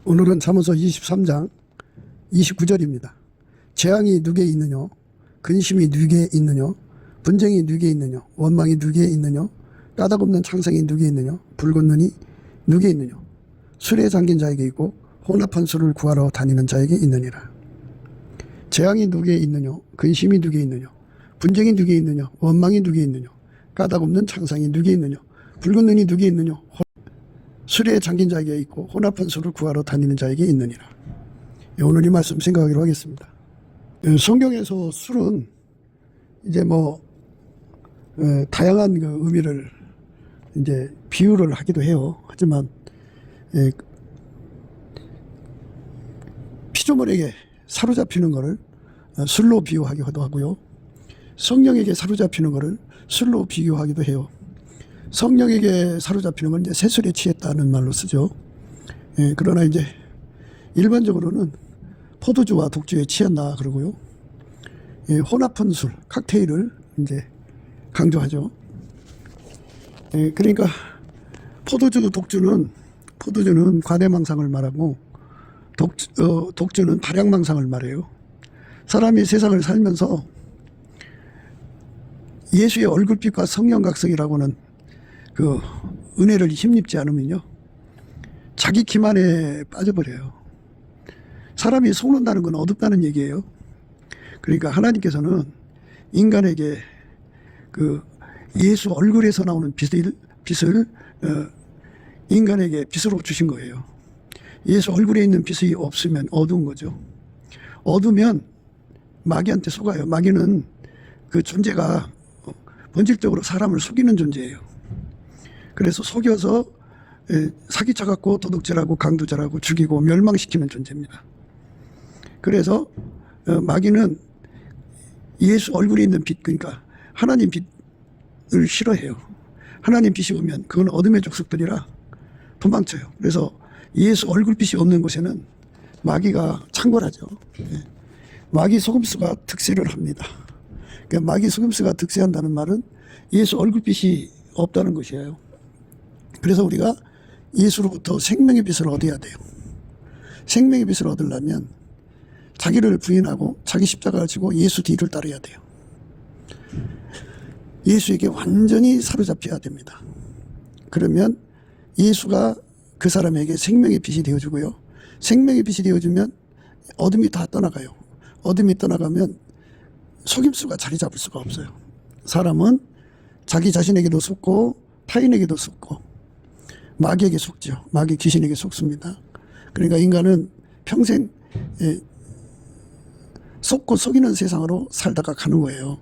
오늘은 잠언서 23장 29절입니다. 재앙이 누구에 있느냐? 근심이 누구에 있느냐? 분쟁이 누구에 있느냐? 원망이 누구에 있느냐? 까닭없는 창상이 누구에 있느냐? 붉은 눈이 누구에 있느냐? 술에 잠긴 자에게 있고 혼합한 술을 구하러 다니는 자에게 있느니라. 재앙이 누구에 있느냐? 근심이 누구에 있느냐? 분쟁이 누구에 있느냐? 원망이 누구에 있느냐? 까닭없는 창상이 누구에 있느냐? 붉은 눈이 누구에 있느냐? 술에 잠긴 자에게 있고 혼합한 술을 구하러 다니는 자에게 있느니라. 오늘 이 말씀 생각하기로 하겠습니다. 성경에서 술은 이제 다양한 그 의미를 이제 비유를 하기도 해요. 하지만 피조물에게 사로잡히는 것을 술로 비유하기도 하고요. 성령에게 사로잡히는 것을 술로 비유하기도 해요. 성령에게 사로잡히는 건 이제 새술에 취했다는 말로 쓰죠. 그러나 이제 일반적으로는 포도주와 독주에 취한다 그러고요. 혼합한 술, 칵테일을 이제 강조하죠. 그러니까 포도주, 포도주는 과대망상을 말하고 독주는 다량망상을 말해요. 사람이 세상을 살면서 예수의 얼굴빛과 성령 각성이라고는 그 은혜를 힘입지 않으면요, 자기 기만에 빠져버려요. 사람이 속는다는 건 어둡다는 얘기예요. 그러니까 하나님께서는 인간에게 그 예수 얼굴에서 나오는 빛을 인간에게 빛으로 주신 거예요. 예수 얼굴에 있는 빛이 없으면 어두운 거죠. 어두면 마귀한테 속아요. 마귀는 그 존재가 본질적으로 사람을 속이는 존재예요. 그래서 속여서 사기쳐갖고 도둑질하고 강도질하고 죽이고 멸망시키는 존재입니다. 그래서 마귀는 예수 얼굴에 있는 빛, 그러니까 하나님 빛을 싫어해요. 하나님 빛이 오면 그건 어둠의 족속들이라 도망쳐요. 그래서 예수 얼굴빛이 없는 곳에는 마귀가 창궐하죠. 마귀 속임수가 득세를 합니다. 그러니까 마귀 속임수가 득세한다는 말은 예수 얼굴빛이 없다는 것이에요. 그래서 우리가 예수로부터 생명의 빛을 얻어야 돼요. 생명의 빛을 얻으려면 자기를 부인하고 자기 십자가를 지고 예수 뒤를 따라야 돼요. 예수에게 완전히 사로잡혀야 됩니다. 그러면 예수가 그 사람에게 생명의 빛이 되어주고요. 생명의 빛이 되어주면 어둠이 다 떠나가요. 어둠이 떠나가면 속임수가 자리 잡을 수가 없어요. 사람은 자기 자신에게도 속고 타인에게도 속고 마귀에게 속죠. 마귀 귀신에게 속습니다. 그러니까 인간은 평생 속고 속이는 세상으로 살다가 가는 거예요.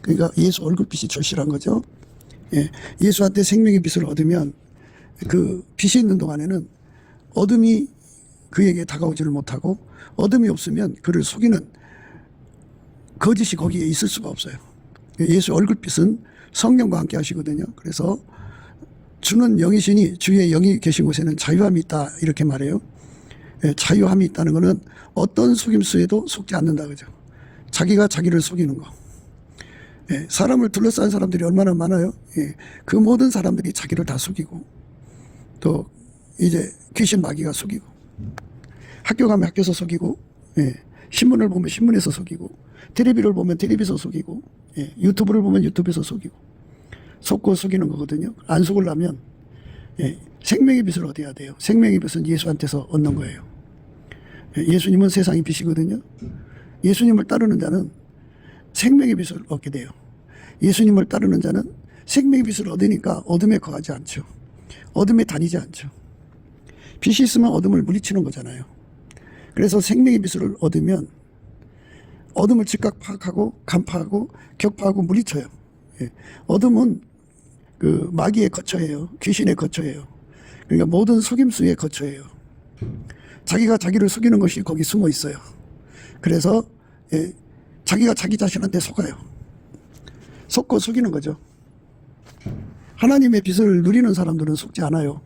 그러니까 예수 얼굴빛이 절실한 거죠. 예수한테 생명의 빛을 얻으면 그 빛이 있는 동안에는 어둠이 그에게 다가오지를 못하고 어둠이 없으면 그를 속이는 거짓이 거기에 있을 수가 없어요. 예수 얼굴빛은 성령과 함께 하시거든요. 그래서 주는 영이시니 주의 영이 계신 곳에는 자유함이 있다 이렇게 말해요. 자유함이 있다는 것은 어떤 속임수에도 속지 않는다 그죠. 자기가 자기를 속이는 거. 사람을 둘러싼 사람들이 얼마나 많아요. 그 모든 사람들이 자기를 다 속이고 또 이제 귀신 마귀가 속이고 학교 가면 학교에서 속이고 신문을 보면 신문에서 속이고 텔레비를 보면 텔레비에서 속이고 유튜브를 보면 유튜브에서 속이고 속고 속이는 거거든요. 안 속으려면 생명의 빛을 얻어야 돼요. 생명의 빛은 예수한테서 얻는 거예요. 예수님은 세상의 빛이거든요. 예수님을 따르는 자는 생명의 빛을 얻게 돼요. 예수님을 따르는 자는 생명의 빛을 얻으니까 어둠에 거하지 않죠. 어둠에 다니지 않죠. 빛이 있으면 어둠을 물리치는 거잖아요. 그래서 생명의 빛을 얻으면 어둠을 즉각 파악하고 간파하고 격파하고 물리쳐요. 어둠은 그 마귀의 거처예요. 귀신의 거처예요. 그러니까 모든 속임수의 거처예요. 자기가 자기를 속이는 것이 거기 숨어 있어요. 그래서 자기가 자기 자신한테 속아요. 속고 속이는 거죠. 하나님의 빛을 누리는 사람들은 속지 않아요.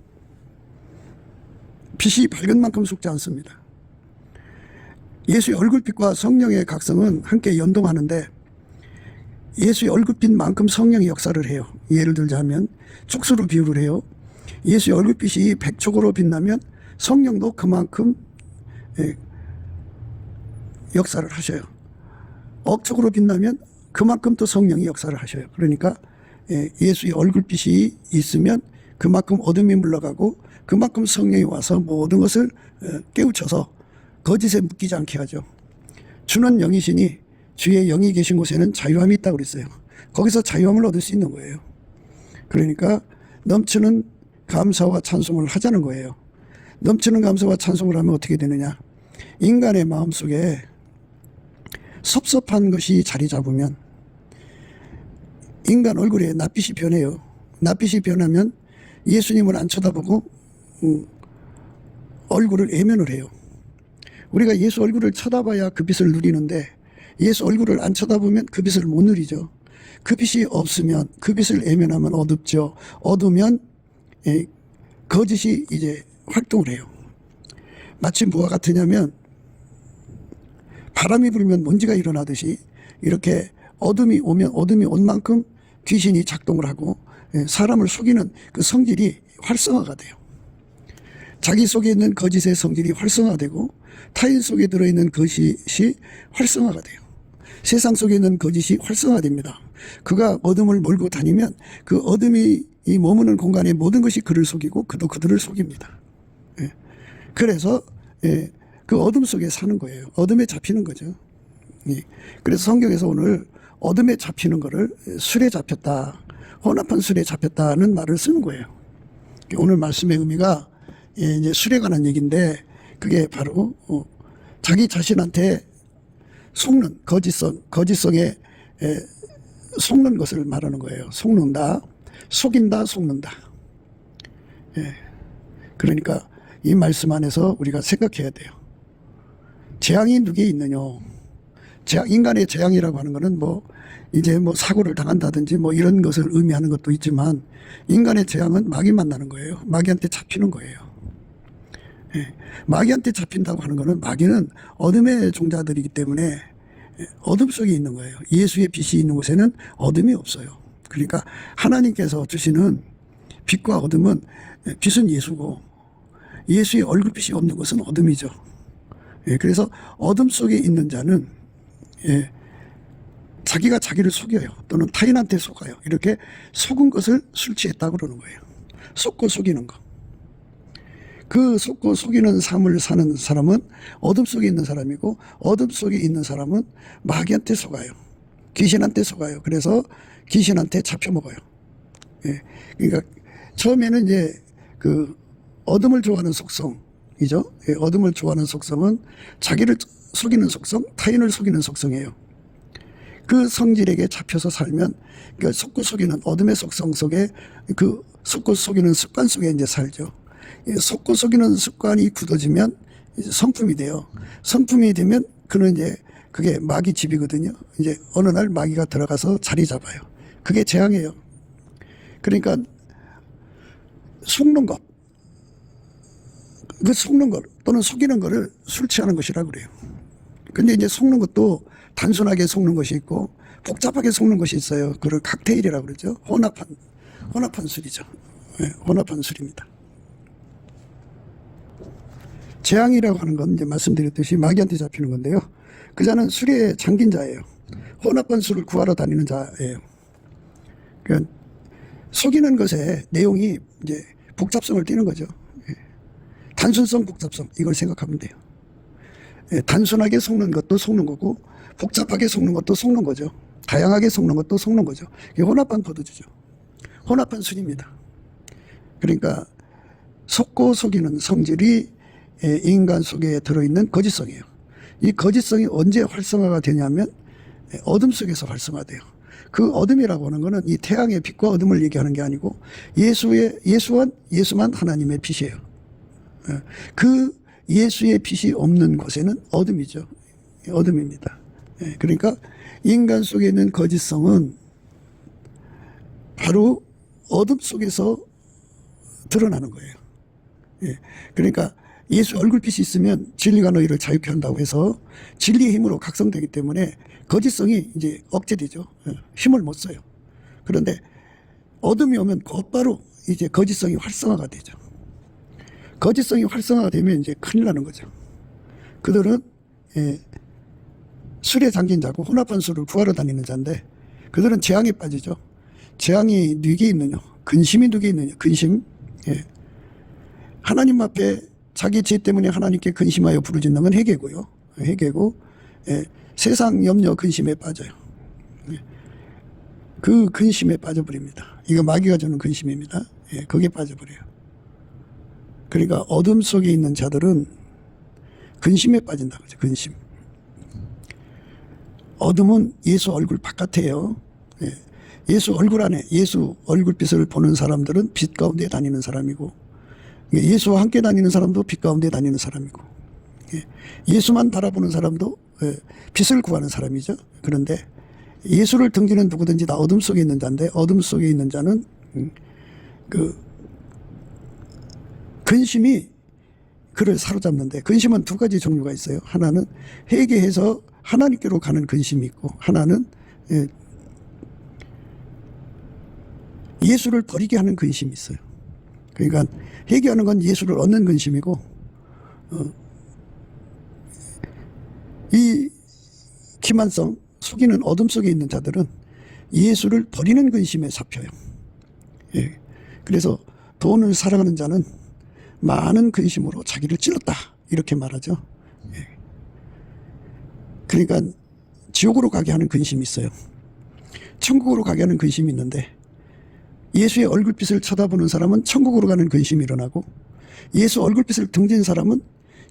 빛이 밝은 만큼 속지 않습니다. 예수의 얼굴빛과 성령의 각성은 함께 연동하는데 예수의 얼굴빛만큼 성령의 역사를 해요. 예를 들자면 촉수로 비유를 해요. 예수의 얼굴빛이 백촉으로 빛나면 성령도 그만큼 역사를 하셔요. 억측으로 빛나면 그만큼 또 성령이 역사를 하셔요. 그러니까 예수의 얼굴빛이 있으면 그만큼 어둠이 물러가고 그만큼 성령이 와서 모든 것을 깨우쳐서 거짓에 묶이지 않게 하죠. 주는 영이시니 주의 영이 계신 곳에는 자유함이 있다고 그랬어요. 거기서 자유함을 얻을 수 있는 거예요. 그러니까 넘치는 감사와 찬송을 하자는 거예요. 넘치는 감사와 찬송을 하면 어떻게 되느냐. 인간의 마음속에 섭섭한 것이 자리 잡으면 인간 얼굴에 낯빛이 변해요. 낯빛이 변하면 예수님을 안 쳐다보고 얼굴을 외면을 해요. 우리가 예수 얼굴을 쳐다봐야 그 빛을 누리는데 예수 얼굴을 안 쳐다보면 그 빛을 못 누리죠. 그 빛이 없으면 그 빛을 외면하면 어둡죠. 어두면 거짓이 이제 활동을 해요. 마치 뭐가 같으냐면 바람이 불면 먼지가 일어나듯이 이렇게 어둠이 오면 어둠이 온 만큼 귀신이 작동을 하고 사람을 속이는 그 성질이 활성화가 돼요. 자기 속에 있는 거짓의 성질이 활성화되고 타인 속에 들어있는 거짓이 활성화가 돼요. 세상 속에 있는 거짓이 활성화됩니다. 그가 어둠을 몰고 다니면 그 어둠이 이 머무는 공간의 모든 것이 그를 속이고 그도 그들을 속입니다. 그래서 그 어둠 속에 사는 거예요. 어둠에 잡히는 거죠. 그래서 성경에서 오늘 어둠에 잡히는 거를 술에 잡혔다, 혼합한 술에 잡혔다는 말을 쓰는 거예요. 오늘 말씀의 의미가 이제 술에 관한 얘기인데 그게 바로 자기 자신한테 속는 거짓성에 속는 것을 말하는 거예요. 속는다, 속인다, 속는다. 그러니까 이 말씀 안에서 우리가 생각해야 돼요. 재앙이 누구에 있느냐? 인간의 재앙이라고 하는 것은 이제 사고를 당한다든지 이런 것을 의미하는 것도 있지만 인간의 재앙은 마귀 만나는 거예요. 마귀한테 잡히는 거예요. 마귀한테 잡힌다고 하는 것은 마귀는 어둠의 종자들이기 때문에 어둠 속에 있는 거예요. 예수의 빛이 있는 곳에는 어둠이 없어요. 그러니까 하나님께서 주시는 빛과 어둠은 빛은 예수고 예수의 얼굴빛이 없는 것은 어둠이죠. 그래서 어둠 속에 있는 자는 자기가 자기를 속여요. 또는 타인한테 속아요. 이렇게 속은 것을 술 취했다고 그러는 거예요. 속고 속이는 거. 그 속고 속이는 삶을 사는 사람은 어둠 속에 있는 사람이고 어둠 속에 있는 사람은 마귀한테 속아요. 귀신한테 속아요. 그래서 귀신한테 잡혀먹어요. 그러니까 처음에는 이제 그 어둠을 좋아하는 속성이죠. 어둠을 좋아하는 속성은 자기를 속이는 속성, 타인을 속이는 속성이에요. 그 성질에게 잡혀서 살면 그 속고 속이는 어둠의 속성 속에 그 속고 속이는 습관 속에 이제 살죠. 속고 속이는 습관이 굳어지면 이제 성품이 돼요. 성품이 되면 그는 이제 그게 마귀 집이거든요. 이제 어느 날 마귀가 들어가서 자리 잡아요. 그게 재앙이에요. 그러니까 속는 것, 그 속는 것 또는 속이는 것을 술 취하는 것이라고 그래요. 근데 이제 속는 것도 단순하게 속는 것이 있고 복잡하게 속는 것이 있어요. 그걸 칵테일이라고 그러죠. 혼합한 술이죠. 혼합한 술입니다. 재앙이라고 하는 건 이제 말씀드렸듯이 마귀한테 잡히는 건데요. 그 자는 술에 잠긴 자예요. 혼합한 술을 구하러 다니는 자예요. 그러니까 속이는 것의 내용이 이제 복잡성을 띠는 거죠. 단순성, 복잡성 이걸 생각하면 돼요. 단순하게 속는 것도 속는 거고 복잡하게 속는 것도 속는 거죠. 다양하게 속는 것도 속는 거죠. 이게 혼합한 포도주죠. 혼합한 술입니다. 그러니까 속고 속이는 성질이 인간 속에 들어있는 거짓성이에요. 이 거짓성이 언제 활성화가 되냐면 어둠 속에서 활성화돼요. 그 어둠이라고 하는 것은 이 태양의 빛과 어둠을 얘기하는 게 아니고 예수만 하나님의 빛이에요. 그 예수의 빛이 없는 곳에는 어둠이죠. 어둠입니다. 그러니까 인간 속에 있는 거짓성은 바로 어둠 속에서 드러나는 거예요. 그러니까 예수 얼굴빛이 있으면 진리가 너희를 자유케 한다고 해서 진리의 힘으로 각성되기 때문에 거짓성이 이제 억제되죠. 힘을 못 써요. 그런데 어둠이 오면 곧바로 이제 거짓성이 활성화가 되죠. 거짓성이 활성화되면 이제 큰일 나는 거죠. 그들은 술에 잠긴 자고 혼합한 술을 구하러 다니는 자인데 그들은 재앙에 빠지죠. 재앙이 누게 있느냐? 근심이 누게 있느냐? 근심. 하나님 앞에 자기 죄 때문에 하나님께 근심하여 부르짖는 건 회개고요. 회개고 세상 염려 근심에 빠져요. 그 근심에 빠져버립니다. 이거 마귀가 주는 근심입니다. 거기에 빠져버려요. 그러니까 어둠 속에 있는 자들은 근심에 빠진다 그죠. 근심. 어둠은 예수 얼굴 바깥에요. 예수 얼굴 안에, 예수 얼굴빛을 보는 사람들은 빛 가운데 다니는 사람이고, 예수와 함께 다니는 사람도 빛 가운데 다니는 사람이고, 예수만 바라보는 사람도 빛을 구하는 사람이죠. 그런데 예수를 등지는 누구든지 다 어둠 속에 있는 자인데, 어둠 속에 있는 자는 그 근심이 그를 사로잡는데, 근심은 두 가지 종류가 있어요. 하나는 회개해서 하나님께로 가는 근심이 있고, 하나는 예수를 버리게 하는 근심이 있어요. 그러니까 회개하는 건 예수를 얻는 근심이고, 이 기만성, 속이는 어둠 속에 있는 자들은 예수를 버리는 근심에 잡혀요. 그래서 돈을 사랑하는 자는 많은 근심으로 자기를 찔렀다 이렇게 말하죠. 그러니까 지옥으로 가게 하는 근심이 있어요. 천국으로 가게 하는 근심이 있는데, 예수의 얼굴빛을 쳐다보는 사람은 천국으로 가는 근심이 일어나고, 예수 얼굴빛을 등진 사람은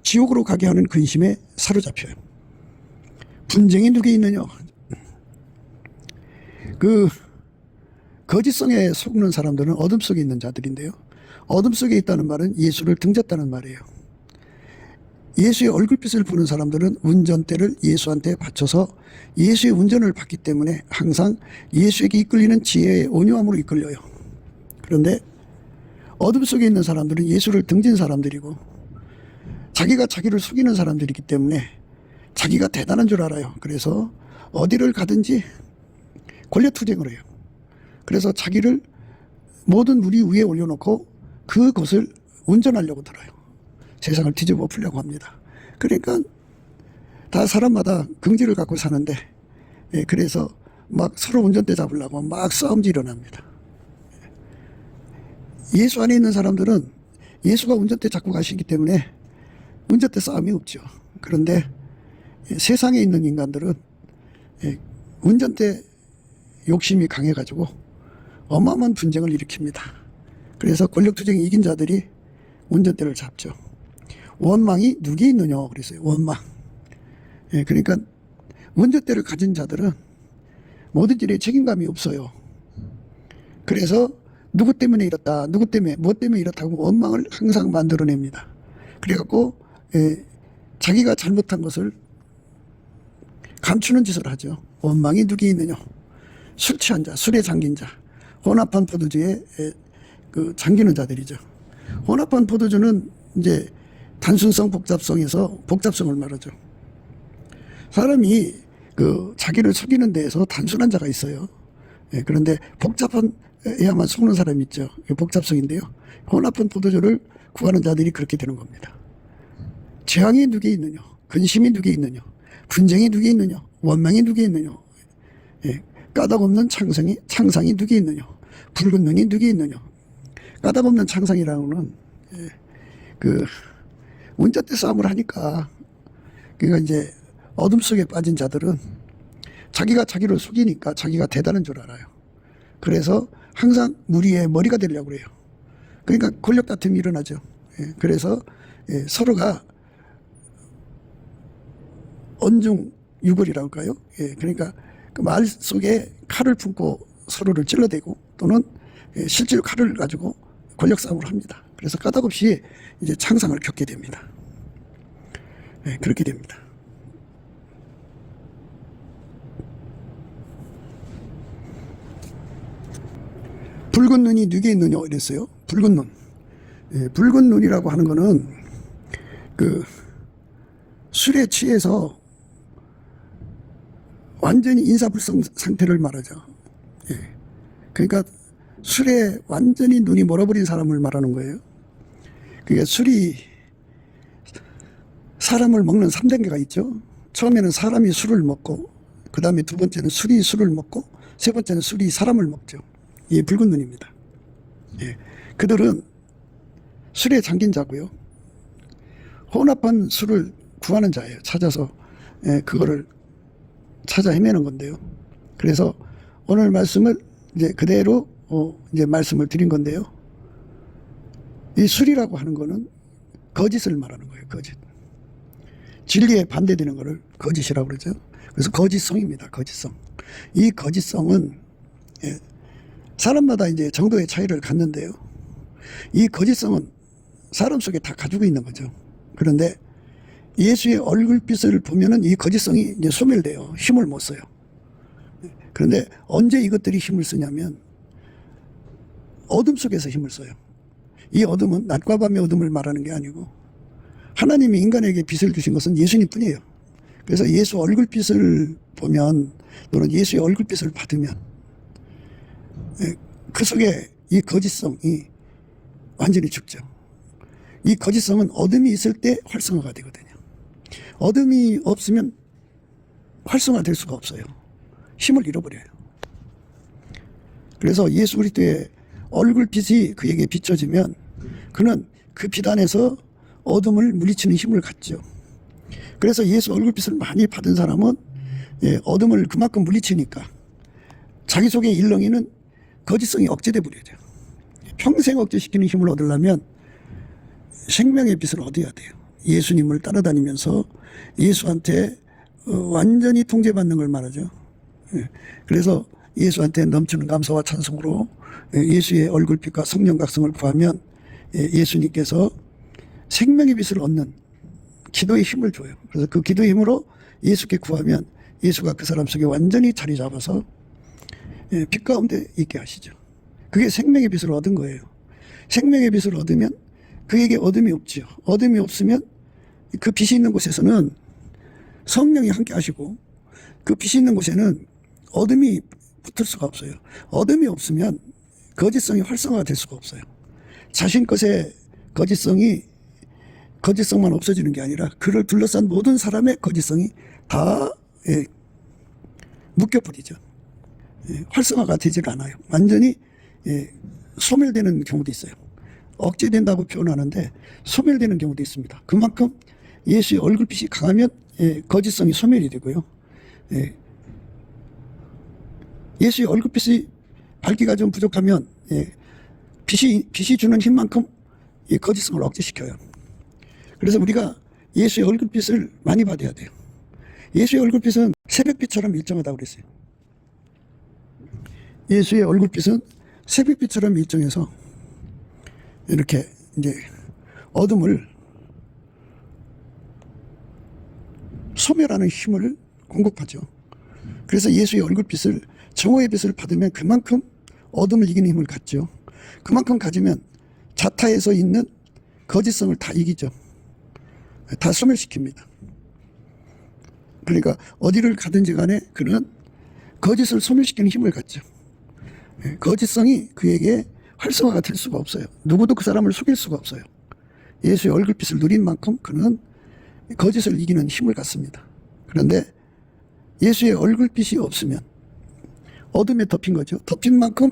지옥으로 가게 하는 근심에 사로잡혀요. 분쟁이 누게 있느냐? 그 거짓성에 속는 사람들은 어둠 속에 있는 자들인데요. 어둠 속에 있다는 말은 예수를 등졌다는 말이에요. 예수의 얼굴빛을 보는 사람들은 운전대를 예수한테 바쳐서 예수의 운전을 받기 때문에 항상 예수에게 이끌리는 지혜의 온유함으로 이끌려요. 그런데 어둠 속에 있는 사람들은 예수를 등진 사람들이고, 자기가 자기를 속이는 사람들이기 때문에 자기가 대단한 줄 알아요. 그래서 어디를 가든지 권력투쟁을 해요. 그래서 자기를 모든 무리 위에 올려놓고 그것을 운전하려고 들어요. 세상을 뒤집어 풀려고 합니다. 그러니까 다 사람마다 긍지를 갖고 사는데, 그래서 막 서로 운전대 잡으려고 막 싸움이 일어납니다. 예수 안에 있는 사람들은 예수가 운전대 잡고 가시기 때문에 운전대 싸움이 없죠. 그런데 세상에 있는 인간들은 운전대 욕심이 강해가지고 어마어마한 분쟁을 일으킵니다. 그래서 권력투쟁이 이긴 자들이 운전대를 잡죠. 원망이 누게 있느냐 그랬어요. 원망. 그러니까 운전대를 가진 자들은 모든 일에 책임감이 없어요. 그래서 누구 때문에 이렇다, 누구 때문에, 뭐 때문에 이렇다고 원망을 항상 만들어냅니다. 그래갖고 자기가 잘못한 것을 감추는 짓을 하죠. 원망이 누게 있느냐? 술 취한 자, 술에 잠긴 자, 혼합한 포도주에 잠기는 자들이죠. 혼합한 포도주는 이제 단순성, 복잡성에서 복잡성을 말하죠. 사람이 자기를 속이는 데에서 단순한 자가 있어요. 그런데 복잡해야만 속는 사람이 있죠. 복잡성인데요. 혼합한 포도주를 구하는 자들이 그렇게 되는 겁니다. 재앙이 누게 있느냐? 근심이 누게 있느냐? 분쟁이 누게 있느냐? 원망이 누게 있느냐? 까닭없는 창상이 누게 있느냐? 붉은 눈이 누게 있느냐? 까닭없는 창상이라는 거는 운전대 싸움을 하니까, 그러니까 이제 어둠 속에 빠진 자들은 자기가 자기를 속이니까 자기가 대단한 줄 알아요. 그래서 항상 무리의 머리가 되려고 그래요. 그러니까 권력 다툼이 일어나죠. 그래서 서로가 언중유골이라고 할까요? 그러니까 그 말 속에 칼을 품고 서로를 찔러대고, 또는 실제로 칼을 가지고 권력 싸움을 합니다. 그래서 까닭없이 이제 창상을 겪게 됩니다. 그렇게 됩니다. 붉은 눈이 누게 있느냐 이랬어요. 붉은 눈. 붉은 눈이라고 하는 거는 술에 취해서 완전히 인사불성 상태를 말하죠. 그러니까 술에 완전히 눈이 멀어버린 사람을 말하는 거예요. 그게 술이 사람을 먹는 3단계가 있죠. 처음에는 사람이 술을 먹고, 그 다음에 두 번째는 술이 술을 먹고, 세 번째는 술이 사람을 먹죠. 이게 붉은 눈입니다. 예. 그들은 술에 잠긴 자고요. 혼합한 술을 구하는 자예요. 찾아서 그거를 찾아 헤매는 건데요. 그래서 오늘 말씀을 이제 그대로 이제 말씀을 드린 건데요. 이 술이라고 하는 거는 거짓을 말하는 거예요. 거짓. 진리에 반대되는 거를 거짓이라고 그러죠. 그래서 거짓성입니다. 거짓성. 이 거짓성은 사람마다 이제 정도의 차이를 갖는데요. 이 거짓성은 사람 속에 다 가지고 있는 거죠. 그런데 예수의 얼굴빛을 보면은 이 거짓성이 이제 소멸돼요. 힘을 못 써요. 그런데 언제 이것들이 힘을 쓰냐면 어둠 속에서 힘을 써요. 이 어둠은 낮과 밤의 어둠을 말하는 게 아니고 하나님이 인간에게 빛을 주신 것은 예수님 뿐이에요. 그래서 예수 얼굴빛을 보면 또는 예수의 얼굴빛을 받으면 그 속에 이 거짓성이 완전히 죽죠. 이 거짓성은 어둠이 있을 때 활성화가 되거든요. 어둠이 없으면 활성화될 수가 없어요. 힘을 잃어버려요. 그래서 예수 그리스도의 얼굴빛이 그에게 비춰지면 그는 그 빛 안에서 어둠을 물리치는 힘을 갖죠. 그래서 예수 얼굴빛을 많이 받은 사람은 어둠을 그만큼 물리치니까 자기 속에 일렁이는 거짓성이 억제돼 버려요. 평생 억제시키는 힘을 얻으려면 생명의 빛을 얻어야 돼요. 예수님을 따라다니면서 예수한테 완전히 통제받는 걸 말하죠. 그래서 예수한테 넘치는 감사와 찬송으로 예수의 얼굴빛과 성령 각성을 구하면 예수님께서 생명의 빛을 얻는 기도의 힘을 줘요. 그래서 그 기도의 힘으로 예수께 구하면 예수가 그 사람 속에 완전히 자리 잡아서 빛 가운데 있게 하시죠. 그게 생명의 빛을 얻은 거예요. 생명의 빛을 얻으면 그에게 어둠이 없지요. 어둠이 없으면 그 빛이 있는 곳에서는 성령이 함께 하시고 그 빛이 있는 곳에는 어둠이 붙을 수가 없어요. 어둠이 없으면 거짓성이 활성화가 될 수가 없어요. 자신 것의 거짓성만 없어지는 게 아니라 그를 둘러싼 모든 사람의 거짓성이 다 묶여버리죠. 활성화가 되질 않아요. 완전히 소멸되는 경우도 있어요. 억제된다고 표현하는데 소멸되는 경우도 있습니다. 그만큼 예수의 얼굴빛이 강하면 거짓성이 소멸이 되고요. 예수의 얼굴빛이 밝기가 좀 부족하면 빛이 주는 힘만큼 거짓성을 억제시켜요. 그래서 우리가 예수의 얼굴빛을 많이 받아야 돼요. 예수의 얼굴빛은 새벽빛처럼 일정하다고 그랬어요. 예수의 얼굴빛은 새벽빛처럼 일정해서 이렇게 이제 어둠을 소멸하는 힘을 공급하죠. 그래서 예수의 얼굴빛을 정오의 빛을 받으면 그만큼 어둠을 이기는 힘을 갖죠. 그만큼 가지면 자타에서 있는 거짓성을 다 이기죠. 다 소멸시킵니다. 그러니까 어디를 가든지 간에 그는 거짓을 소멸시키는 힘을 갖죠. 거짓성이 그에게 활성화가 될 수가 없어요. 누구도 그 사람을 속일 수가 없어요. 예수의 얼굴빛을 누린 만큼 그는 거짓을 이기는 힘을 갖습니다. 그런데 예수의 얼굴빛이 없으면 어둠에 덮인 거죠. 덮인 만큼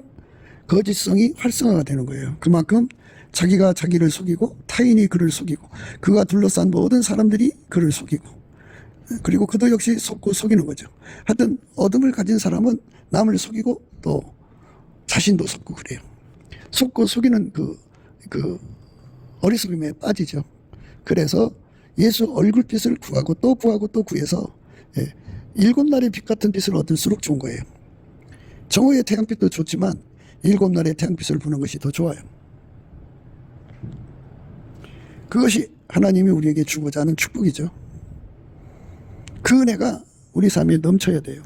거짓성이 활성화가 되는 거예요. 그만큼 자기가 자기를 속이고 타인이 그를 속이고 그가 둘러싼 모든 사람들이 그를 속이고 그리고 그도 역시 속고 속이는 거죠. 하여튼 어둠을 가진 사람은 남을 속이고 또 자신도 속고 그래요. 속고 속이는 그 어리석음에 빠지죠. 그래서 예수 얼굴빛을 구하고 또 구하고 또 구해서 7날의 빛 같은 빛을 얻을수록 좋은 거예요. 정오의 태양빛도 좋지만 7날의 태양빛을 보는 것이 더 좋아요. 그것이 하나님이 우리에게 주고자 하는 축복이죠. 그 은혜가 우리 삶에 넘쳐야 돼요.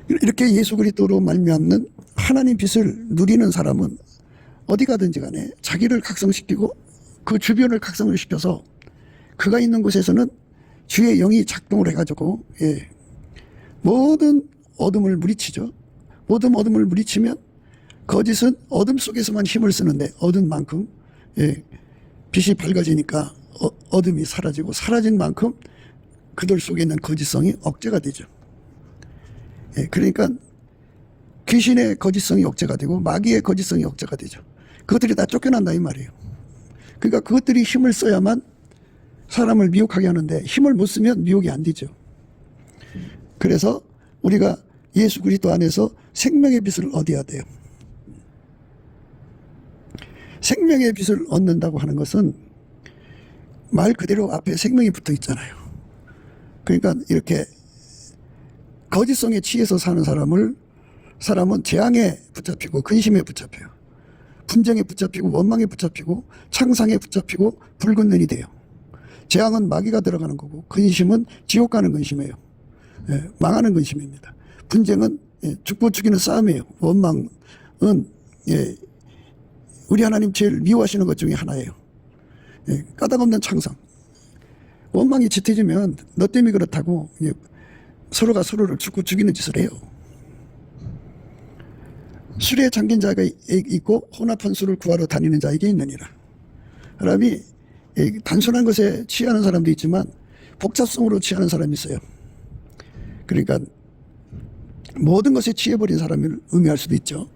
이렇게 예수 그리스도로 말미암는 하나님 빛을 누리는 사람은 어디 가든지 간에 자기를 각성시키고 그 주변을 각성을 시켜서 그가 있는 곳에서는 주의 영이 작동을 해가지고 모든 어둠을 물리치죠. 모든 어둠을 물리치면 거짓은 어둠 속에서만 힘을 쓰는데 얻은 만큼 예, 빛이 밝아지니까 어둠이 사라지고 사라진 만큼 그들 속에 있는 거짓성이 억제가 되죠. 예, 그러니까 귀신의 거짓성이 억제가 되고 마귀의 거짓성이 억제가 되죠. 그것들이 다 쫓겨난다 이 말이에요. 그러니까 그것들이 힘을 써야만 사람을 미혹하게 하는데 힘을 못 쓰면 미혹이 안 되죠. 그래서 우리가 예수 그리스도 안에서 생명의 빛을 얻어야 돼요. 생명의 빛을 얻는다고 하는 것은 말 그대로 앞에 생명이 붙어 있잖아요. 그러니까 이렇게 거짓성에 취해서 사는 사람은 재앙에 붙잡히고 근심에 붙잡혀요. 분쟁에 붙잡히고 원망에 붙잡히고 창상에 붙잡히고 붉은 눈이 돼요. 재앙은 마귀가 들어가는 거고 근심은 지옥 가는 근심이에요. 예, 망하는 근심입니다. 분쟁은 죽고 죽이는 싸움이에요. 원망은 우리 하나님 제일 미워하시는 것 중에 하나예요. 까닭없는 창상. 원망이 짙어지면 너 때문에 그렇다고 서로가 서로를 죽고 죽이는 짓을 해요. 술에 잠긴 자가 있고 혼합한 술을 구하러 다니는 자에게 있느니라. 사람이 단순한 것에 취하는 사람도 있지만 복잡성으로 취하는 사람이 있어요. 그러니까 모든 것에 취해버린 사람을 의미할 수도 있죠.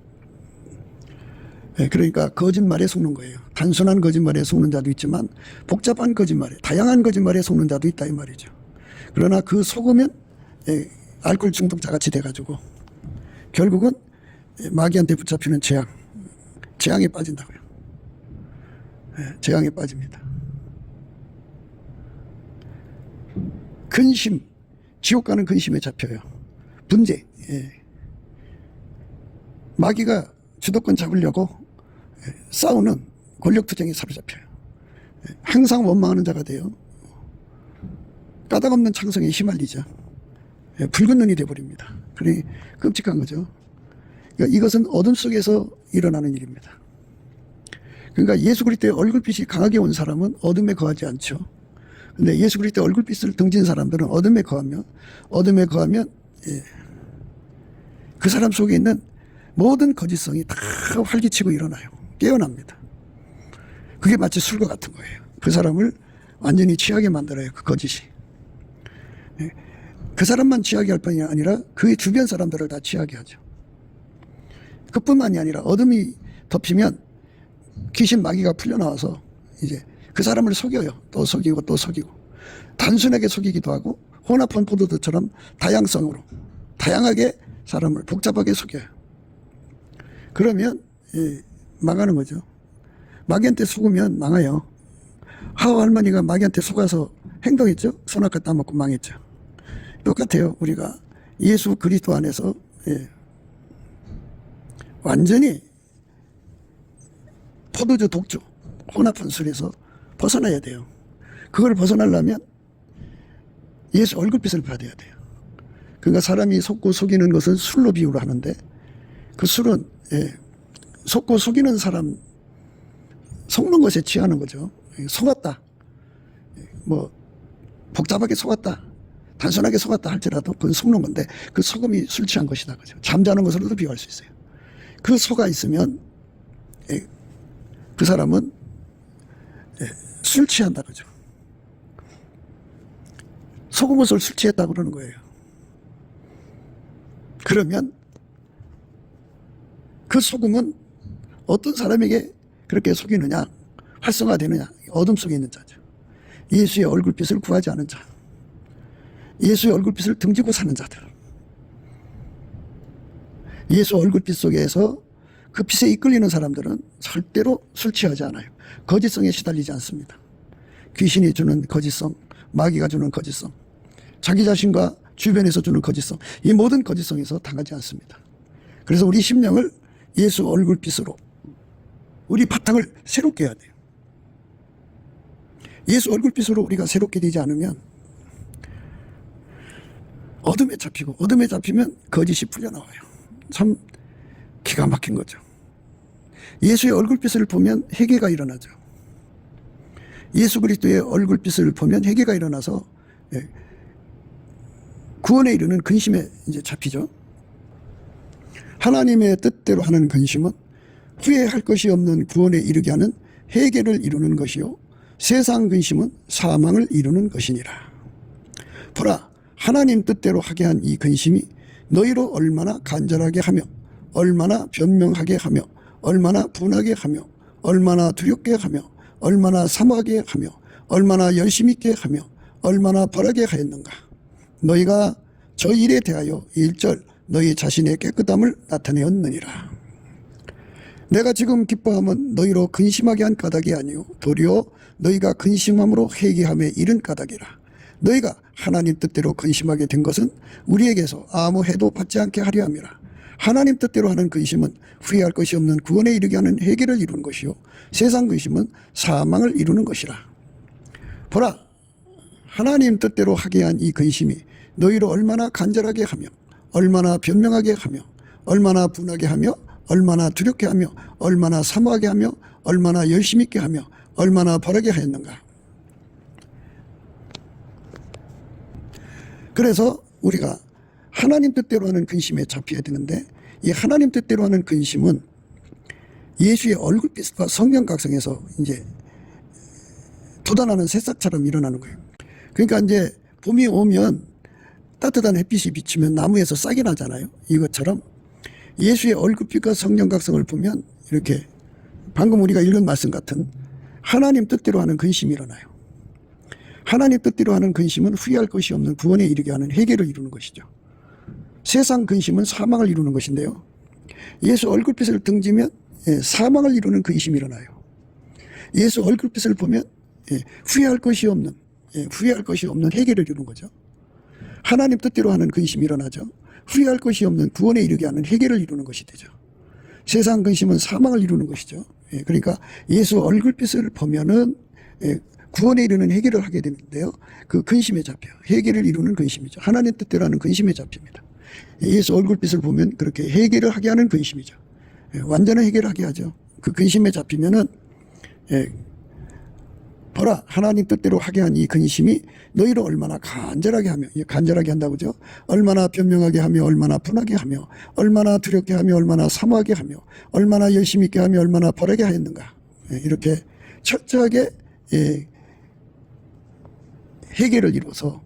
그러니까 거짓말에 속는 거예요. 단순한 거짓말에 속는 자도 있지만 복잡한 거짓말에, 다양한 거짓말에 속는 자도 있다 이 말이죠. 그러나 그 속으면 알코올 중독자 같이 돼가지고 결국은 마귀한테 붙잡히는 재앙에 빠진다고요. 재앙에 빠집니다. 근심, 지옥 가는 근심에 잡혀요. 분쟁, 마귀가 주도권 잡으려고 싸우는 권력투쟁에 사로잡혀요. 항상 원망하는 자가 돼요. 까닭없는 창성에 휘말리죠. 붉은 눈이 돼버립니다. 그러니 끔찍한 거죠. 그러니까 이것은 어둠 속에서 일어나는 일입니다. 그러니까 예수 그리스도의 얼굴빛이 강하게 온 사람은 어둠에 거하지 않죠. 근데 예수 그리스도의 얼굴빛을 등진 사람들은 어둠에 거하면 그 사람 속에 있는 모든 거짓성이 다 활기치고 일어나요. 깨어납니다. 그게 마치 술과 같은 거예요. 그 사람을 완전히 취하게 만들어요. 그 거짓이. 그 사람만 취하게 할 뿐이 아니라 그의 주변 사람들을 다 취하게 하죠. 그뿐만이 아니라 어둠이 덮이면 귀신 마귀가 풀려나와서 이제 그 사람을 속여요. 또 속이고 또 속이고. 단순하게 속이기도 하고 혼합한 포도주처럼 다양성으로 다양하게 사람을 복잡하게 속여요. 그러면 망하는 거죠. 마귀한테 속으면 망해요. 하와 할머니가 마귀한테 속아서 행동했죠. 선악과 따먹고 망했죠. 똑같아요. 우리가 예수 그리스도 안에서 완전히 포도주 독주 혼합한 술에서 벗어나야 돼요. 그걸 벗어나려면 예수 얼굴빛을 받아야 돼요. 그러니까 사람이 속고 속이는 것은 술로 비유를 하는데 그 술은 속고 속이는 사람 속는 것에 취하는 거죠. 속았다. 뭐 복잡하게 속았다. 단순하게 속았다 할지라도 그건 속는 건데 그 속음이 술 취한 것이다. 그죠. 잠자는 것으로도 비유할 수 있어요. 그 속아 있으면 그 사람은 술 취한다. 그죠. 속은 것을 술 취했다고 그러는 거예요. 그러면 그 속음은 어떤 사람에게 그렇게 속이느냐, 활성화되느냐, 어둠 속에 있는 자죠. 예수의 얼굴빛을 구하지 않은 자, 예수의 얼굴빛을 등지고 사는 자들, 예수 얼굴빛 속에서 그 빛에 이끌리는 사람들은 절대로 술 취하지 않아요. 거짓성에 시달리지 않습니다. 귀신이 주는 거짓성, 마귀가 주는 거짓성, 자기 자신과 주변에서 주는 거짓성, 이 모든 거짓성에서 당하지 않습니다. 그래서 우리 심령을 예수 얼굴빛으로 우리 바탕을 새롭게 해야 돼요. 예수 얼굴빛으로 우리가 새롭게 되지 않으면 어둠에 잡히고 어둠에 잡히면 거짓이 풀려나와요. 참 기가 막힌 거죠. 예수의 얼굴빛을 보면 회개가 일어나죠. 예수 그리스도의 얼굴빛을 보면 회개가 일어나서 구원에 이르는 근심에 이제 잡히죠. 하나님의 뜻대로 하는 근심은 후회할 것이 없는 구원에 이르게 하는 회개를 이루는 것이요 세상 근심은 사망을 이루는 것이니라. 보라, 하나님 뜻대로 하게 한 이 근심이 너희로 얼마나 간절하게 하며 얼마나 변명하게 하며 얼마나 분하게 하며 얼마나 두렵게 하며 얼마나 사모하게 하며 얼마나 열심히 있게 하며 얼마나 벌하게 하였는가. 너희가 저 일에 대하여 1절 너희 자신의 깨끗함을 나타내었느니라. 내가 지금 기뻐함은 너희로 근심하게 한 까닭이 아니요 도리어 너희가 근심함으로 회개함에 이른 까닭이라. 너희가 하나님 뜻대로 근심하게 된 것은 우리에게서 아무 해도 받지 않게 하려 함이라. 하나님 뜻대로 하는 근심은 후회할 것이 없는 구원에 이르게 하는 회개를 이루는 것이요 세상 근심은 사망을 이루는 것이라. 보라, 하나님 뜻대로 하게 한 이 근심이 너희로 얼마나 간절하게 하며 얼마나 변명하게 하며 얼마나 분하게 하며 얼마나 두렵게 하며 얼마나 사모하게 하며 얼마나 열심히 있게 하며 얼마나 벌하게 하였는가. 그래서 우리가 하나님 뜻대로 하는 근심에 잡혀야 되는데, 이 하나님 뜻대로 하는 근심은 예수의 얼굴빛과 성령 각성에서 이제 돋아나는 새싹처럼 일어나는 거예요. 그러니까 이제 봄이 오면 따뜻한 햇빛이 비치면 나무에서 싹이 나잖아요. 이것처럼 예수의 얼굴빛과 성령 각성을 보면 이렇게 방금 우리가 읽은 말씀 같은 하나님 뜻대로 하는 근심이 일어나요. 하나님 뜻대로 하는 근심은 후회할 것이 없는 구원에 이르게 하는 회개를 이루는 것이죠. 세상 근심은 사망을 이루는 것인데요. 예수 얼굴빛을 등지면 사망을 이루는 근심이 일어나요. 예수 얼굴빛을 보면 후회할 것이 없는 회개를 이루는 거죠. 하나님 뜻대로 하는 근심이 일어나죠. 후회할 것이 없는 구원에 이르게 하는 회개를 이루는 것이 되죠. 세상 근심은 사망을 이루는 것이죠. 그러니까 예수 얼굴빛을 보면은 구원에 이르는 회개를 하게 되는데요. 그 근심에 잡혀요. 회개를 이루는 근심이죠. 하나님 뜻대로 하는 근심에 잡힙니다. 예수 얼굴빛을 보면 그렇게 회개를 하게 하는 근심이죠. 완전한 회개를 하게 하죠. 그 근심에 잡히면은 보라, 하나님 뜻대로 하게 한 이 근심이 너희를 얼마나 간절하게 하며, 간절하게 한다고죠. 얼마나 변명하게 하며 얼마나 분하게 하며 얼마나 두렵게 하며 얼마나 사모하게 하며 얼마나 열심히 있게 하며 얼마나 벌하게 하였는가. 이렇게 철저하게 회개를 이루어서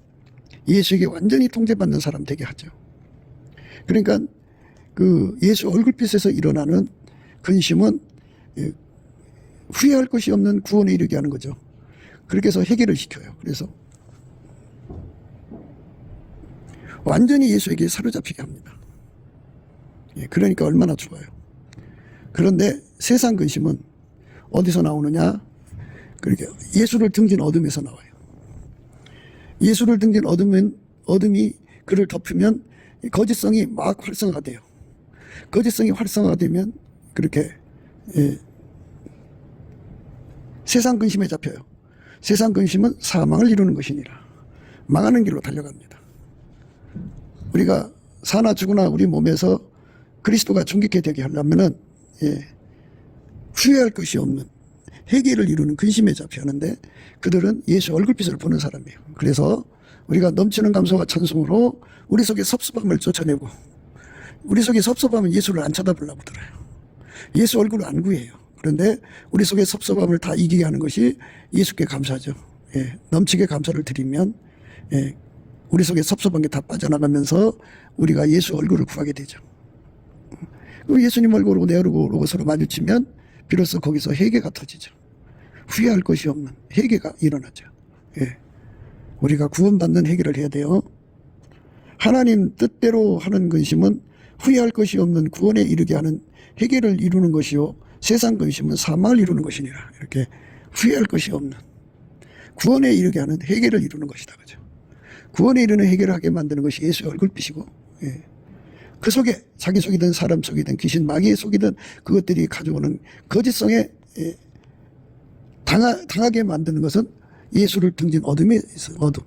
예수에게 완전히 통제받는 사람 되게 하죠. 그러니까 그 예수 얼굴빛에서 일어나는 근심은 후회할 것이 없는 구원에 이르게 하는 거죠. 그렇게 해서 회개를 시켜요. 그래서 완전히 예수에게 사로잡히게 합니다. 그러니까 얼마나 좋아요. 그런데 세상 근심은 어디서 나오느냐? 그렇게 예수를 등진 어둠에서 나와요. 예수를 등진 어둠이 그를 덮으면 거짓성이 막 활성화돼요. 거짓성이 활성화되면 그렇게 세상 근심에 잡혀요. 세상 근심은 사망을 이루는 것이니라. 망하는 길로 달려갑니다. 우리가 사나 죽으나 우리 몸에서 그리스도가 존귀케 되게 하려면은 후회할 것이 없는 회개를 이루는 근심에 잡혀야 하는데, 그들은 예수 얼굴빛을 보는 사람이에요. 그래서 우리가 넘치는 감사와 찬송으로 우리 속에 섭섭함을 쫓아내고, 우리 속에 섭섭함은 예수를 안 쳐다보려고 들어요. 예수 얼굴을 안 구해요. 그런데 우리 속에 섭섭함을 다 이기게 하는 것이 예수께 감사죠. 넘치게 감사를 드리면 우리 속에 섭섭한 게 다 빠져나가면서 우리가 예수 얼굴을 구하게 되죠. 그럼 예수님 얼굴하고 내 얼굴하고 서로 마주치면 비로소 거기서 회개가 터지죠. 후회할 것이 없는 회개가 일어나죠. 우리가 구원받는 회개를 해야 돼요. 하나님 뜻대로 하는 근심은 후회할 것이 없는 구원에 이르게 하는 회개를 이루는 것이요 세상 근심은 사망을 이루는 것이니라. 이렇게 후회할 것이 없는 구원에 이르게 하는 회개를 이루는 것이다. 그죠? 구원에 이르는 회개를 하게 만드는 것이 예수의 얼굴빛이고, 그 속에 자기 속이든 사람 속이든 귀신 마귀의 속이든 그것들이 가져오는 거짓성에 당하게 만드는 것은 예수를 등진 어둠에 있어. 어둠.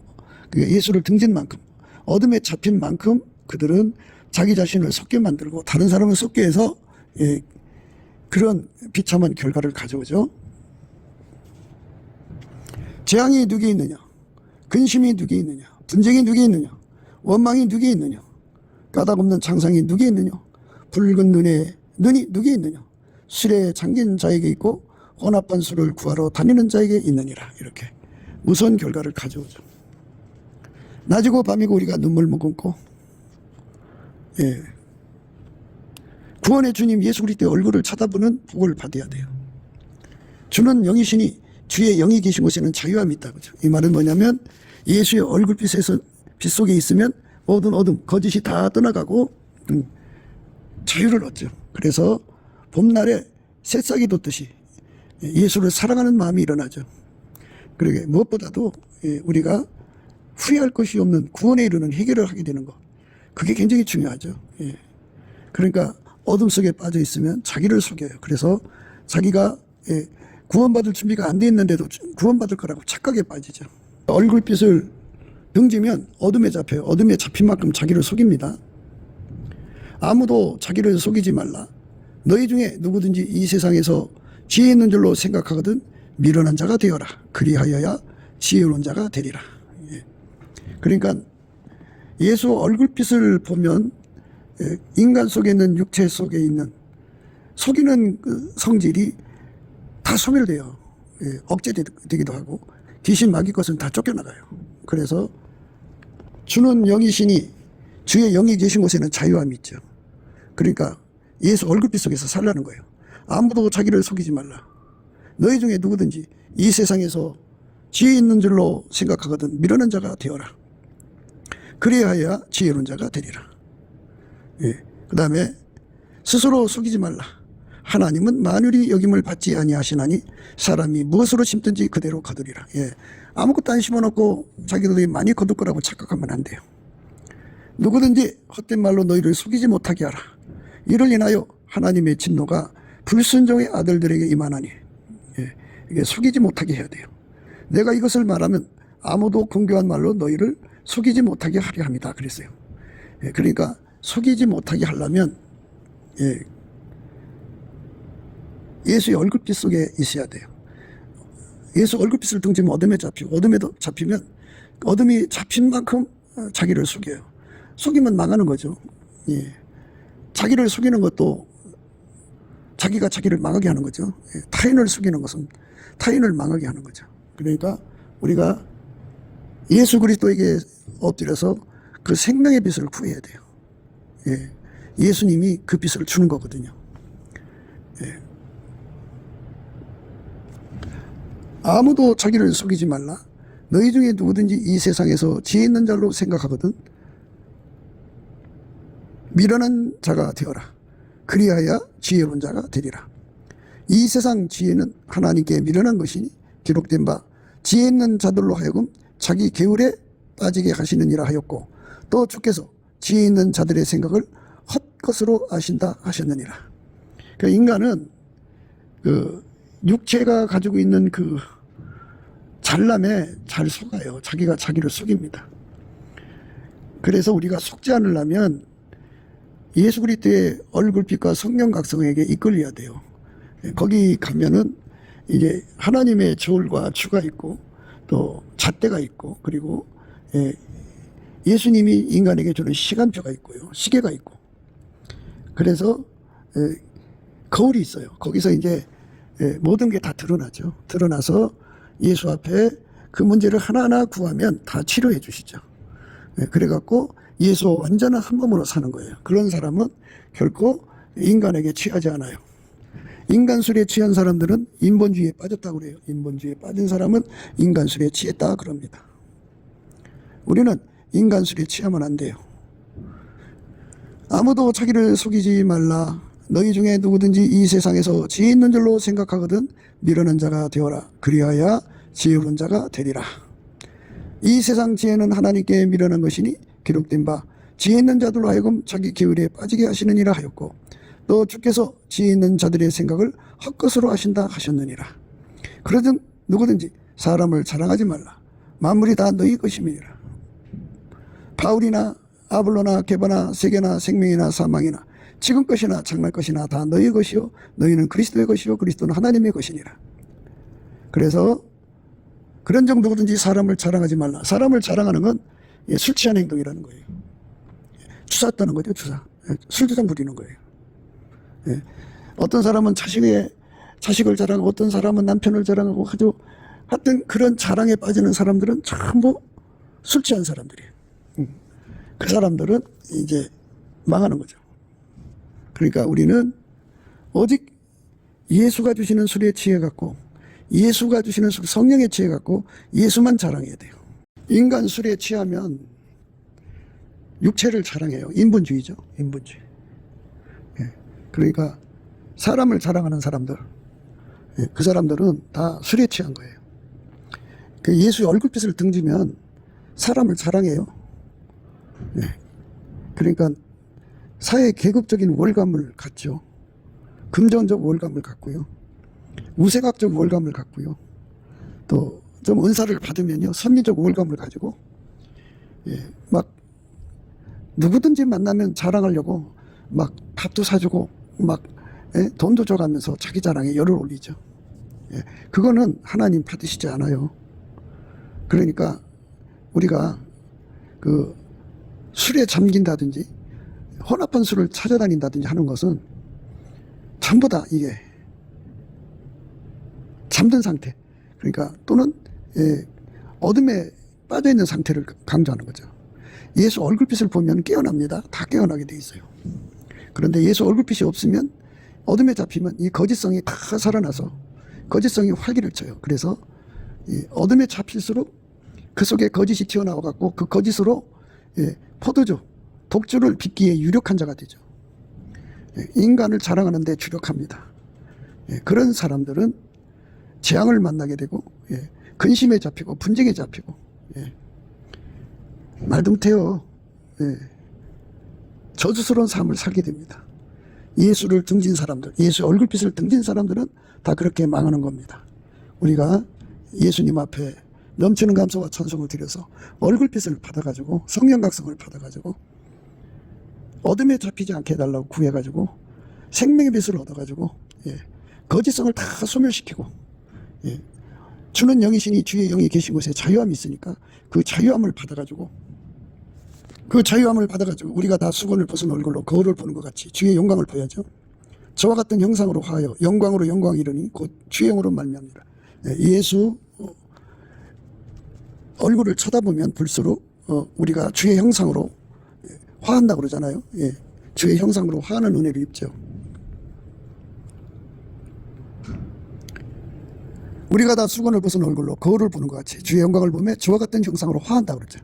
그러니까 예수를 등진 만큼, 어둠에 잡힌 만큼 그들은 자기 자신을 속게 만들고 다른 사람을 속게 해서 그런 비참한 결과를 가져오죠. 재앙이 누구에 있느냐? 근심이 누구에 있느냐? 분쟁이 누구에 있느냐? 원망이 누구에 있느냐? 까닭없는 창상이 누구에 있느냐? 붉은 눈이 누구에 있느냐? 술에 잠긴 자에게 있고 혼합한 술을 구하러 다니는 자에게 있느니라. 이렇게 무서운 결과를 가져오죠. 낮이고 밤이고 우리가 눈물 머금고, 예, 구원의 주님 예수 그리스도의 얼굴을 쳐다보는 복을 받아야 돼요. 주는 영이시니 주의 영이 계신 곳에는 자유함이 있다. 그죠? 이 말은 뭐냐면 예수의 얼굴빛에서 빛 속에 있으면 모든 어둠, 거짓이 다 떠나가고 자유를 얻죠. 그래서 봄날에 새싹이 돋듯이 예수를 사랑하는 마음이 일어나죠. 그러게 무엇보다도 우리가 후회할 것이 없는 구원에 이르는 해결을 하게 되는 것, 그게 굉장히 중요하죠. 그러니까 어둠 속에 빠져 있으면 자기를 속여요. 그래서 자기가 구원받을 준비가 안 돼 있는데도 구원받을 거라고 착각에 빠지죠. 얼굴빛을 등지면 어둠에 잡혀요. 어둠에 잡힌 만큼 자기를 속입니다. 아무도 자기를 속이지 말라. 너희 중에 누구든지 이 세상에서 지혜 있는 줄로 생각하거든 미련한 자가 되어라. 그리하여야 지혜로운 자가 되리라. 그러니까 예수 얼굴빛을 보면 인간 속에 있는 육체 속에 있는 속이는 그 성질이 다 소멸돼요. 억제되기도 하고 귀신 마귀 것은 다 쫓겨나가요. 그래서 주는 영이시니 주의 영이 계신 곳에는 자유함이 있죠. 그러니까 예수 얼굴빛 속에서 살라는 거예요. 아무도 자기를 속이지 말라. 너희 중에 누구든지 이 세상에서 지혜 있는 줄로 생각하거든 미련한 자가 되어라. 그래야 지혜로운 자가 되리라. 그 다음에 스스로 속이지 말라. 하나님은 만유리 여김을 받지 아니하시나니 사람이 무엇으로 심든지 그대로 거두리라. 아무것도 안 심어놓고 자기들이 많이 거둘 거라고 착각하면 안 돼요. 누구든지 헛된 말로 너희를 속이지 못하게 하라. 이를 인하여 하나님의 진노가 불순종의 아들들에게 임하나니, 이게 속이지 못하게 해야 돼요. 내가 이것을 말하면 아무도 공교한 말로 너희를 속이지 못하게 하려 합니다. 그랬어요. 그러니까 속이지 못하게 하려면 예수의 얼굴빛 속에 있어야 돼요. 예수 얼굴빛을 등지면 어둠에 잡히고, 어둠에 잡히면 어둠이 잡힌 만큼 자기를 속여요. 속이면 망하는 거죠. 자기를 속이는 것도 자기가 자기를 망하게 하는 거죠. 타인을 속이는 것은 타인을 망하게 하는 거죠. 그러니까 우리가 예수 그리스도에게 엎드려서 그 생명의 빛을 구해야 돼요. 예수님이 그 빛을 주는 거거든요. 아무도 자기를 속이지 말라. 너희 중에 누구든지 이 세상에서 지혜 있는 자로 생각하거든 미련한 자가 되어라. 그리하여 지혜로운 자가 되리라. 이 세상 지혜는 하나님께 미련한 것이니 기록된 바 지혜 있는 자들로 하여금 자기 계율에 빠지게 하시느니라 하였고, 또 주께서 지혜 있는 자들의 생각을 헛것으로 아신다 하셨느니라. 그러니까 인간은 그 육체가 가지고 있는 그 잘남에 잘 속아요. 자기가 자기를 속입니다. 그래서 우리가 속지 않으려면 예수 그리스도의 얼굴빛과 성령 각성에게 이끌려야 돼요. 거기 가면은 이제 하나님의 저울과 주가 있고 또 잣대가 있고, 그리고 예수님이 인간에게 주는 시간표가 있고요, 시계가 있고, 그래서 거울이 있어요. 거기서 이제 모든 게 다 드러나죠. 드러나서 예수 앞에 그 문제를 하나하나 구하면 다 치료해 주시죠. 그래갖고 예수 완전한 한 몸으로 사는 거예요. 그런 사람은 결코 인간에게 취하지 않아요. 인간술에 취한 사람들은 인본주의에 빠졌다고 그래요. 인본주의에 빠진 사람은 인간술에 취했다 그럽니다. 우리는 인간술에 취하면 안 돼요. 아무도 자기를 속이지 말라. 너희 중에 누구든지 이 세상에서 지혜 있는 줄로 생각하거든 미련한 자가 되어라. 그리하여 지혜로운 자가 되리라. 이 세상 지혜는 하나님께 미련한 것이니 기록된 바 지혜 있는 자들로 하여금 자기 계율에 빠지게 하시느니라 하였고, 또 주께서 지혜 있는 자들의 생각을 헛것으로 하신다 하셨느니라. 그러든 누구든지 사람을 자랑하지 말라. 만물이 다 너희 것임이니라. 바울이나 아볼로나 게바나 세계나 생명이나 사망이나 지금 것이나 장래 것이나 다 너희 것이요 너희는 그리스도의 것이요 그리스도는 하나님의 것이니라. 그래서 그런 정도든지 사람을 자랑하지 말라. 사람을 자랑하는 건 술 취한 행동이라는 거예요. 주사 떠는 거죠. 주사. 술주정 부리는 거예요. 어떤 사람은 자신의 자식을 자랑하고 어떤 사람은 남편을 자랑하고 아주 하여튼 그런 자랑에 빠지는 사람들은 전부 술 취한 사람들이에요. 그 사람들은 이제 망하는 거죠. 그러니까 우리는 오직 예수가 주시는 술에 취해갖고 예수가 주시는 성령에 취해갖고 예수만 자랑해야 돼요. 인간 술에 취하면 육체를 자랑해요. 인본주의죠. 인본주의. 예. 그러니까 사람을 자랑하는 사람들, 예. 그 사람들은 다 술에 취한 거예요. 그 예수의 얼굴빛을 등지면 사람을 자랑해요. 예. 그러니까 사회 계급적인 월감을 갖죠. 금전적 월감을 갖고요. 우세각적 월감을 갖고요. 또 좀 은사를 받으면요. 선미적 월감을 가지고, 예. 막 누구든지 만나면 자랑하려고 막 밥도 사주고 막, 예? 돈도 줘가면서 자기 자랑에 열을 올리죠. 예. 그거는 하나님 받으시지 않아요. 그러니까 우리가 그 술에 잠긴다든지 혼합한 술을 찾아다닌다든지 하는 것은 전부 다 이게 잠든 상태, 그러니까 또는 어둠에 빠져있는 상태를 강조하는 거죠. 예수 얼굴빛을 보면 깨어납니다. 다 깨어나게 돼 있어요. 그런데 예수 얼굴빛이 없으면 어둠에 잡히면 이 거짓성이 다 살아나서 거짓성이 활기를 쳐요. 그래서 이 어둠에 잡힐수록 그 속에 거짓이 튀어나와 갖고 그 거짓으로 포도주, 독주를 빚기에 유력한 자가 되죠. 인간을 자랑하는 데 주력합니다. 그런 사람들은 재앙을 만나게 되고 근심에 잡히고 분쟁에 잡히고 말도 못해요. 저주스러운 삶을 살게 됩니다. 예수를 등진 사람들, 예수의 얼굴빛을 등진 사람들은 다 그렇게 망하는 겁니다. 우리가 예수님 앞에 넘치는 감사와 찬송을 드려서 얼굴빛을 받아가지고 성령 각성을 받아가지고 어둠에 잡히지 않게 해달라고 구해가지고 생명의 빛을 얻어가지고 거짓성을 다 소멸시키고 주는 영이시니 주의 영이 계신 곳에 자유함이 있으니까 그 자유함을 받아가지고 우리가 다 수건을 벗은 얼굴로 거울을 보는 것 같이 주의 영광을 보야죠. 저와 같은 형상으로 화하여 영광으로 영광 이르니 곧 주의 영으로 말미암니라. 예수 얼굴을 쳐다보면 볼수록 우리가 주의 형상으로 화한다고 그러잖아요. 주의 형상으로 화하는 은혜를 입죠. 우리가 다 수건을 벗은 얼굴로 거울을 보는 것 같이 주의 영광을 보며 저와 같은 형상으로 화한다고 그러죠.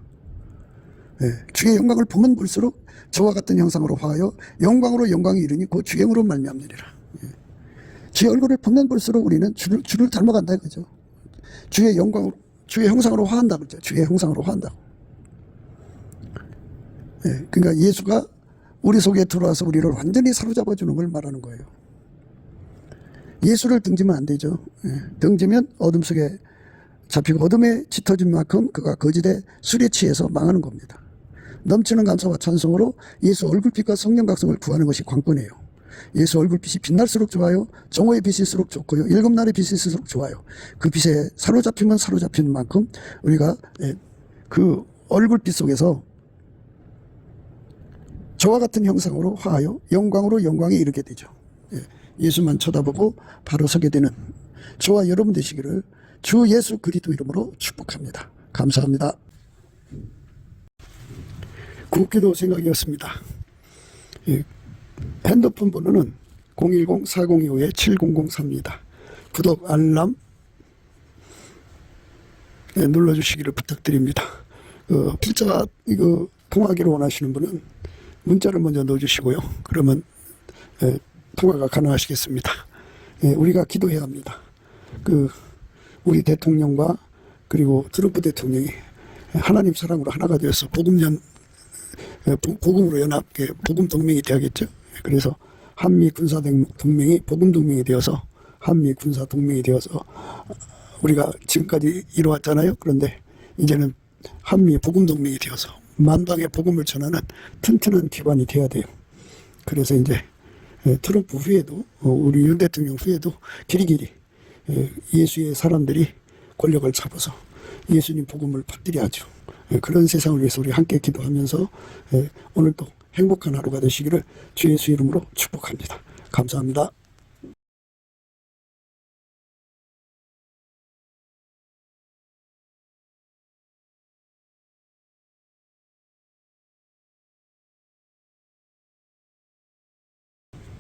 주의 영광을 보면 볼수록 저와 같은 형상으로 화하여 영광으로 영광이 이르니 그 주의 영으로 말미암느니라. 주의 얼굴을 보면 볼수록 우리는 주를 닮아간다 이거죠. 주의 영광으로, 주의 형상으로 화한다 그러죠. 주의 형상으로 화한다고. 그러니까 예수가 우리 속에 들어와서 우리를 완전히 사로잡아 주는 걸 말하는 거예요. 예수를 등지면 안 되죠. 등지면 어둠 속에 잡히고 어둠에 짙어진 만큼 그가 거짓의 술에 취해서 망하는 겁니다. 넘치는 감사와 찬송으로 예수 얼굴빛과 성령 각성을 구하는 것이 관건이에요. 예수 얼굴빛이 빛날수록 좋아요. 정오의 빛일수록 좋고요. 일곱 날의 빛일수록 좋아요. 그 빛에 사로잡히면 사로잡히는 만큼 우리가 그 얼굴빛 속에서 저와 같은 형상으로 화하여 영광으로 영광에 이르게 되죠. 예수만 쳐다보고 바로 서게 되는 저와 여러분 되시기를 주 예수 그리스도 이름으로 축복합니다. 감사합니다. 국기도 생각이었습니다. 핸드폰 번호는 010-4025-7003입니다. 구독, 알람 눌러주시기를 부탁드립니다. 필자 이거 통화하기를 원하시는 분은 문자를 먼저 넣어주시고요. 그러면 통화가 가능하시겠습니다. 우리가 기도해야 합니다. 우리 대통령과 그리고 트럼프 대통령이 하나님 사랑으로 하나가 되어서 복음으로 연합, 복음 동맹이 되야겠죠. 그래서 한미 군사 동맹이 복음 동맹이 되어서 한미 군사 동맹이 되어서 우리가 지금까지 이루어왔잖아요. 그런데 이제는 한미 복음 동맹이 되어서 만방에 복음을 전하는 튼튼한 기반이 돼야 돼요. 그래서 이제 트럼프 후에도 우리 윤 대통령 후에도 길이길이 예수의 사람들이 권력을 잡아서 예수님 복음을 퍼뜨려야죠. 그런 세상을 위해서 우리 함께 기도하면서 오늘도 행복한 하루가 되시기를 주 예수 이름으로 축복합니다. 감사합니다.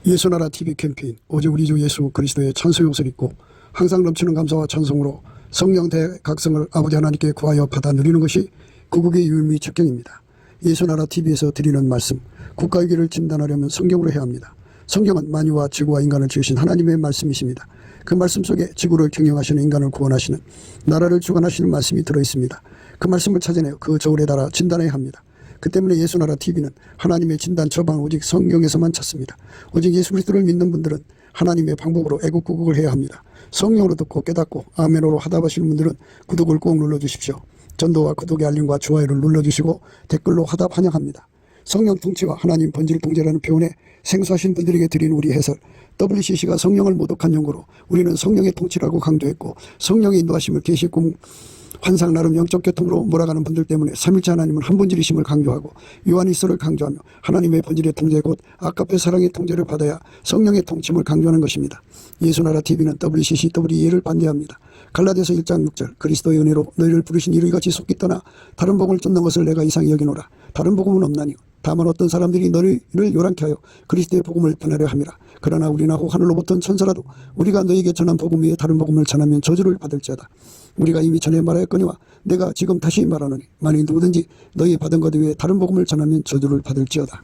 예수나라 TV 캠페인 오직 우리 주 예수 그리스도의 찬송의 옷을 입고 항상 넘치는 감사와 찬송으로 성령 대각성을 아버지 하나님께 구하여 받아 누리는 것이 구국의 유일미 책경입니다. 예수나라 TV에서 드리는 말씀, 국가의 길을 진단하려면 성경으로 해야 합니다. 성경은 만유와 지구와 인간을 지으신 하나님의 말씀이십니다. 그 말씀 속에 지구를 경영하시는 인간을 구원하시는 나라를 주관하시는 말씀이 들어있습니다. 그 말씀을 찾아내어 그 저울에 달아 진단해야 합니다. 그 때문에 예수나라 TV는 하나님의 진단 처방을 오직 성경에서만 찾습니다. 오직 예수 그리스도를 믿는 분들은 하나님의 방법으로 애국구국을 해야 합니다. 성령으로 듣고 깨닫고 아멘으로 화답하시는 분들은 구독을 꼭 눌러주십시오. 전도와 구독의 알림과 좋아요를 눌러주시고 댓글로 화답 환영합니다. 성령 통치와 하나님 본질 통제라는 표현에 생소하신 분들에게 드리는 우리 해설, WCC가 성령을 모독한 용어로 우리는 성령의 통치라고 강조했고, 성령의 인도하심을 계시 꿈 환상 나름 영적 교통으로 몰아가는 분들 때문에 삼일째 하나님은 한 본질이심을 강조하고 요한일서를 강조하며 하나님의 본질의 통제 곧 아까페 사랑의 통제를 받아야 성령의 통침을 강조하는 것입니다. 예수나라 TV는 WCCWE를 반대합니다. 갈라디아서 1장 6절 그리스도의 은혜로 너희를 부르신 이를 같이 속기 떠나 다른 복음을 쫓는 것을 내가 이상히 여기노라. 다른 복음은 없나니 다만 어떤 사람들이 너희를 요란케 하여 그리스도의 복음을 전하려 함이라. 그러나 우리나 혹 하늘로부터 천사라도 우리가 너희에게 전한 복음 외에 다른 복음을 전하면 저주를 받을지어다. 우리가 이미 전에 말하였거니와 내가 지금 다시 말하노니 만일 누구든지 너희 받은 것 외에 다른 복음을 전하면 저주를 받을지어다.